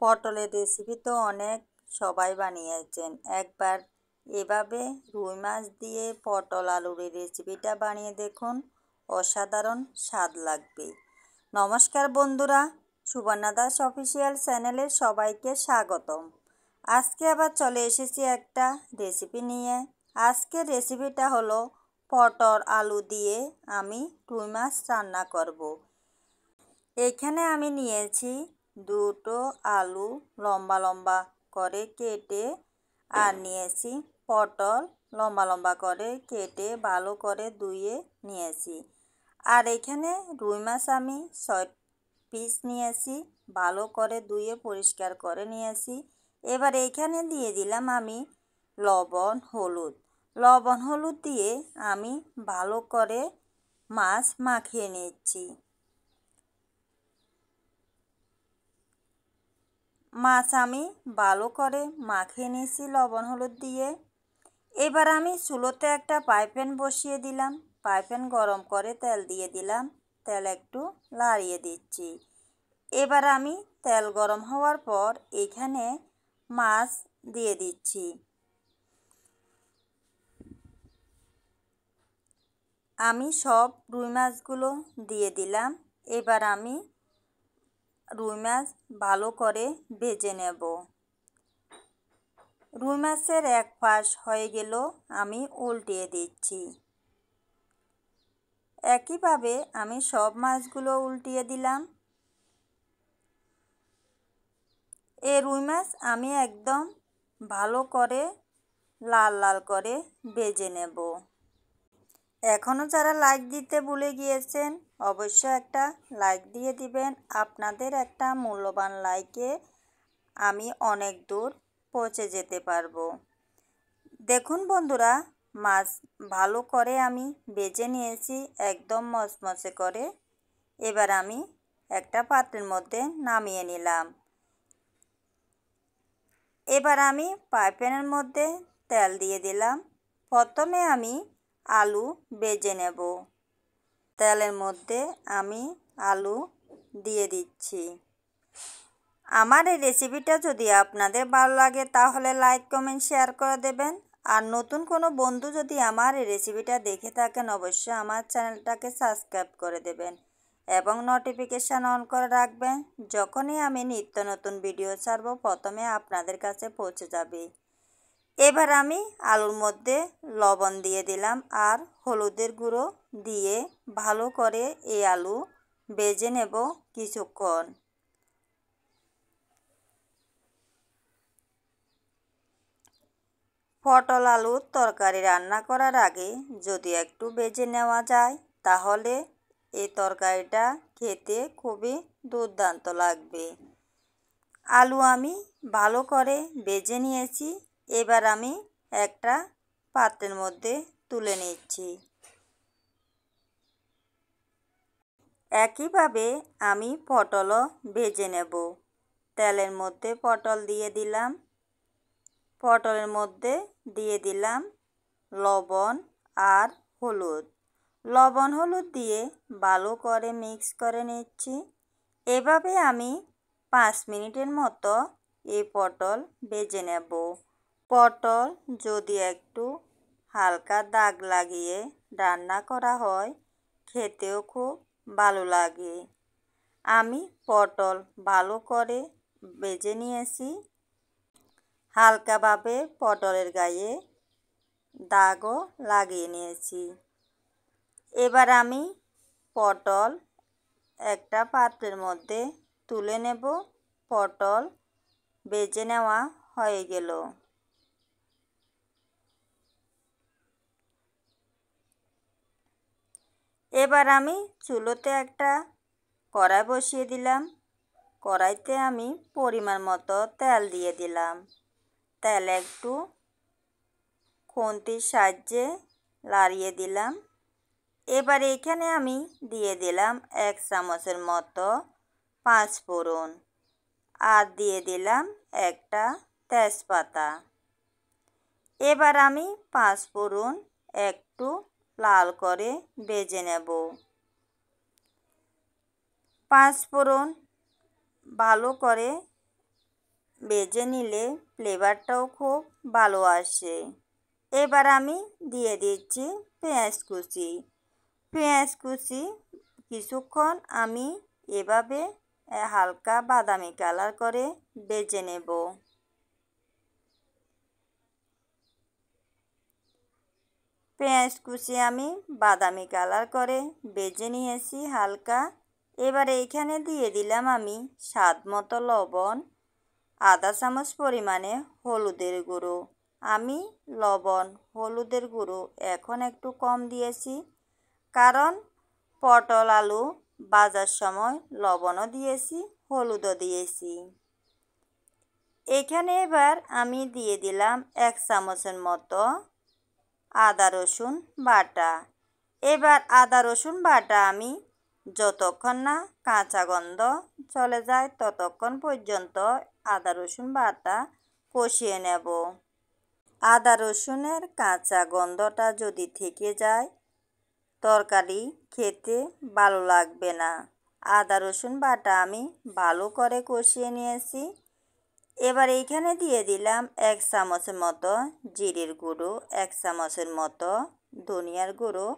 পটলের রেসিপি তো অনেক সবাই বানিয়েছেন। একবার এভাবে রুই মাছ দিয়ে পটল আলুর এই রেসিপিটা বানিয়ে দেখুন, অসাধারণ স্বাদ লাগবে। নমস্কার বন্ধুরা, সুবর্ণা দাস অফিসিয়াল চ্যানেলে সবাইকে স্বাগতম। আজকে আবার চলে এসেছি একটা রেসিপি নিয়ে। আজকের রেসিপিটা হলো পটল আলু দিয়ে আমি রুই মাছ রান্না করব। এখানে আমি নিয়েছি দুটো আলু লম্বা লম্বা করে কেটে, আর নিয়েছি পটল লম্বা লম্বা করে কেটে ভালো করে ধুয়ে নিয়েছি। আর এখানে রুই মাছ আমি 6 পিস নিয়েছি, ভালো করে ধুয়ে পরিষ্কার করে নিয়েছি। এবার এখানে দিয়ে দিলাম আমি লবণ হলুদ দিয়ে আমি ভালো করে মাছ মাখিয়ে নিচ্ছি। মাছ আমি ভালো করে মাখিয়ে নিয়েছি লবণ হলুদ দিয়ে। এবার আমি চুলোতে একটা প্যান বসিয়ে দিলাম। প্যান গরম করে তেল দিয়ে দিলাম, তেল একটু লাড়িয়ে দিচ্ছি। এবার আমি তেল গরম হওয়ার পর এখানে মাছ দিয়ে দিচ্ছি। আমি সব রুই মাছগুলো দিয়ে দিলাম। এবার আমি রুই মাছ ভালো করে ভেজে নেব। রুই মাছের এক পাশ হয়ে গেল, আমি উল্টিয়ে দিচ্ছি। একইভাবে আমি সব মাছগুলো উল্টিয়ে দিলাম। এই রুই মাছ আমি একদম ভালো করে লাল লাল করে ভেজে নেব। এখনও যারা লাইক দিতে ভুলে গিয়েছেন, অবশ্যই একটা লাইক দিয়ে দিবেন। আপনাদের একটা মূল্যবান লাইকে আমি অনেক দূর পৌঁছে যেতে পারবো। দেখুন বন্ধুরা, মাছ ভালো করে আমি ভেজে নিয়েছি একদম মচমচে করে। এবার আমি একটা পাত্রের মধ্যে নামিয়ে নিলাম। এবার আমি প্যানের মধ্যে তেল দিয়ে দিলাম। প্রথমে আমি আলু ভেজে নেব। তেলের মধ্যে আমি আলু দিয়ে দিচ্ছি। আমার এই রেসিপিটা যদি আপনাদের ভালো লাগে তাহলে লাইক কমেন্ট শেয়ার করে দেবেন। আর নতুন কোনো বন্ধু যদি আমার এই রেসিপিটা দেখে থাকেন, অবশ্যই আমার চ্যানেলটাকে সাবস্ক্রাইব করে দেবেন এবং নোটিফিকেশান অন করে রাখবেন। যখনই আমি নিত্য নতুন ভিডিও ছাড়ব প্রথমে আপনাদের কাছে পৌঁছে যাবে। এবার আমি আলুর মধ্যে লবণ দিয়ে দিলাম আর হলুদের গুঁড়ো দিয়ে ভালো করে এই আলু ভেজে নেব কিছুক্ষণ। পটল আলুর তরকারি রান্না করার আগে যদি একটু ভেজে নেওয়া যায় তাহলে এই তরকারিটা খেতে খুবই দুর্দান্ত লাগবে। আলু আমি ভালো করে ভেজে নিয়েছি। এবার আমি একটা পাত্রের মধ্যে তুলে নিচ্ছি। একইভাবে আমি পটলও ভেজে নেব। তেলের মধ্যে পটল দিয়ে দিলাম। পটলের মধ্যে দিয়ে দিলাম লবণ আর হলুদ। লবণ হলুদ দিয়ে ভালো করে মিক্স করে নিচ্ছি। এভাবে আমি 5 মিনিটের মতো এই পটল ভেজে নেব। পটল যদি একটু হালকা দাগ লাগিয়ে রান্না করা হয় খেতেও খুব ভালো লাগে। আমি পটল ভালো করে ভেজে নিয়েছি। হালকাভাবে পটলের গায়ে দাগও লাগিয়ে নিয়েছি। এবার আমি পটল একটা পাত্রের মধ্যে তুলে নেব। পটল ভেজে নেওয়া হয়ে গেল। এবার আমি চুলোতে একটা কড়াই বসিয়ে দিলাম। কড়াইতে আমি পরিমাণ মতো তেল দিয়ে দিলাম। তেল একটু খুন্তির সাহায্যে লাড়িয়ে দিলাম। এবার এখানে আমি দিয়ে দিলাম 1 চামচের মতো পাঁচফোড়ন আর দিয়ে দিলাম একটা তেজপাতা। এবার আমি পাঁচফোড়ন একটু লাল করে ভেজে নেব। পাঁচফোড়ন ভালো করে ভেজে নিলে ফ্লেভারটাও খুব ভালো আসে। এবার আমি দিয়ে দিচ্ছি পেঁয়াজ কুচি। পেঁয়াজ কুচি কিছুক্ষণ আমি এভাবে হালকা বাদামি কালার করে ভেজে নেব। পেঁয়াজ কুচি আমি বাদামি কালার করে ভেজে নিয়েছি হালকা। এবার এইখানে দিয়ে দিলাম আমি স্বাদ মতো লবণ, আধা চামচ পরিমাণে হলুদের গুঁড়ো। আমি লবণ হলুদের গুঁড়ো এখন একটু কম দিয়েছি, কারণ পটল আলু ভাজার সময় লবণও দিয়েছি, হলুদও দিয়েছি। এখানে এবার আমি দিয়ে দিলাম 1 চামচের মতো আদা রসুন বাটা। এবার আদা রসুন বাটা আমি যতক্ষণ না কাঁচা গন্ধ চলে যায় ততক্ষণ পর্যন্ত আদা রসুন বাটা কষিয়ে নেব। আদা রসুনের কাঁচা গন্ধটা যদি থেকে যায় তরকারি খেতে ভালো লাগবে না। আদা রসুন বাটা আমি ভালো করে কষিয়ে নিয়েছি। এবার এইখানে দিয়ে দিলাম 1 চামচের মতো জিরের গুঁড়ো, 1 চামচের মতো ধনিয়ার গুঁড়ো,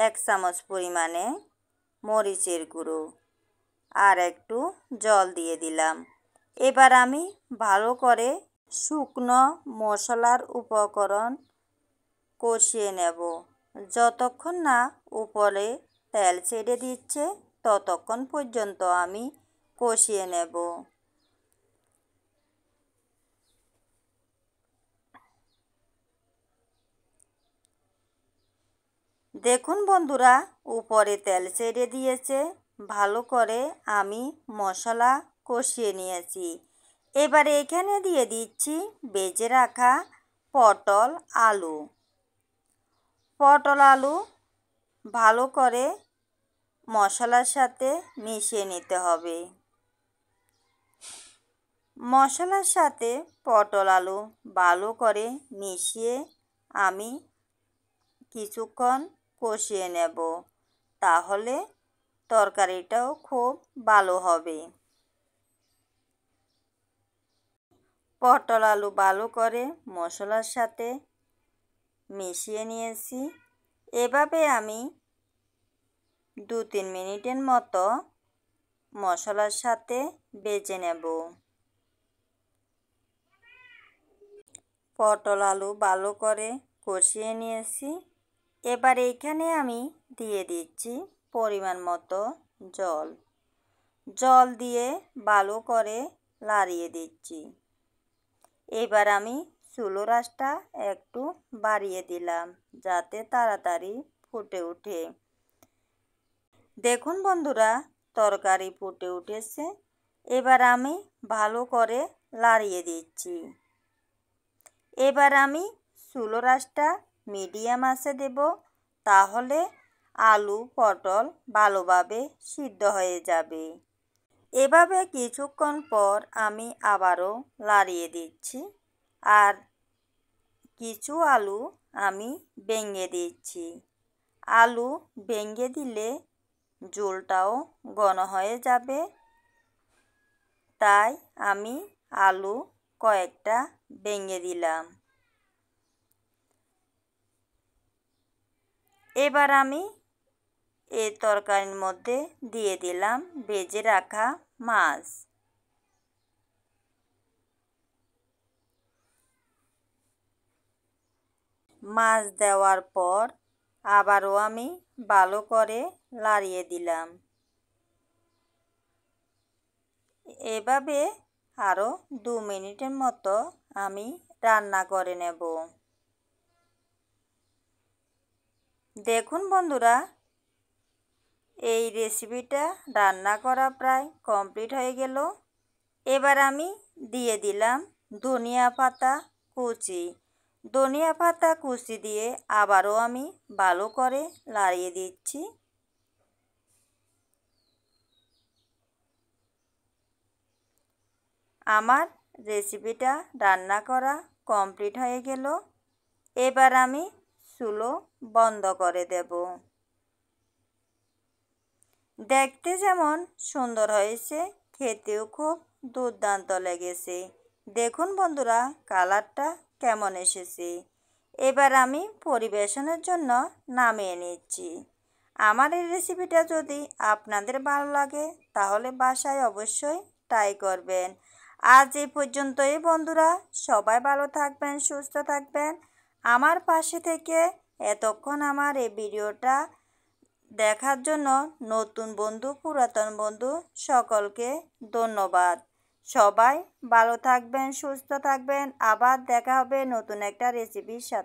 1 চামচ পরিমাণে মরিচের গুঁড়ো আর একটু জল দিয়ে দিলাম। এবার আমি ভালো করে শুকনো মশলার উপকরণ কষিয়ে নেব। যতক্ষণ না উপরে তেল ছেড়ে দিচ্ছে ততক্ষণ পর্যন্ত আমি কষিয়ে নেব। দেখুন বন্ধুরা, উপরে তেল ছেড়ে দিয়েছে। ভালো করে আমি মশলা কষিয়ে নিয়েছি। এবারে এখানে দিয়ে দিচ্ছি ভেজে রাখা পটল আলু। পটল আলু ভালো করে মশলার সাথে মিশিয়ে নিতে হবে। মশলার সাথে পটল আলু ভালো করে মিশিয়ে আমি কিছুক্ষণ কষিয়ে নেব, তাহলে তরকারিটাও খুব ভালো হবে। পটল আলু ভালো করে মশলার সাথে মিশিয়ে নিয়েছি। এভাবে আমি 2-3 মিনিটের মতো মশলার সাথে ভেজে নেব। পটল আলু ভালো করে কষিয়ে নিয়েছি। এবার এইখানে আমি দিয়ে দিচ্ছি পরিমাণ মতো জল। জল দিয়ে ভালো করে নাড়িয়ে দিচ্ছি। এবার আমি চুলোর আঁচটা একটু বাড়িয়ে দিলাম যাতে তাড়াতাড়ি ফুটে ওঠে। দেখুন বন্ধুরা, তরকারি ফুটে উঠেছে। এবার আমি ভালো করে নাড়িয়ে দিচ্ছি। এবার আমি চুলোর আঁচটা মিডিয়াম আঁচে দেব, তাহলে আলু পটল ভালোভাবে সিদ্ধ হয়ে যাবে। এভাবে কিছুক্ষণ পর আমি আবারও নাড়িয়ে দিচ্ছি আর কিছু আলু আমি ভেঙে দিচ্ছি। আলু ভেঙে দিলে ঝোলটাও ঘন হয়ে যাবে, তাই আমি আলু কয়েকটা ভেঙে দিলাম। এবার আমি এই তরকারির মধ্যে দিয়ে দিলাম ভেজে রাখা মাছ। মাছ দেওয়ার পর আবারও আমি ভালো করে নাড়িয়ে দিলাম। এভাবে আরও 2 মিনিটের মতো আমি রান্না করে নেব। দেখুন বন্ধুরা, এই রেসিপিটা রান্না করা প্রায় কমপ্লিট হয়ে গেল। এবার আমি দিয়ে দিলাম ধনিয়া পাতা কুচি। ধনিয়া পাতা কুচি দিয়ে আবারও আমি ভালো করে নাড়িয়ে দিচ্ছি। আমার রেসিপিটা রান্না করা কমপ্লিট হয়ে গেল। এবার আমি চুলো বন্ধ করে দেব। দেখতে যেমন সুন্দর হয়েছে, খেতেও খুব দুর্দান্ত লেগেছে। দেখুন বন্ধুরা, কালারটা কেমন এসেছে। এবার আমি পরিবেশনের জন্য নামিয়ে নিচ্ছি। আমার এই রেসিপিটা যদি আপনাদের ভালো লাগে তাহলে বাসায় অবশ্যই ট্রাই করবেন। আজ এই পর্যন্তই বন্ধুরা, সবাই ভালো থাকবেন, সুস্থ থাকবেন। আমার পাশে থেকে এতক্ষণ আমার এই ভিডিওটা দেখার জন্য নতুন বন্ধু, পুরাতন বন্ধু সকলকে ধন্যবাদ। সবাই ভালো থাকবেন, সুস্থ থাকবেন। আবার দেখা হবে নতুন একটা রেসিপির সাথে।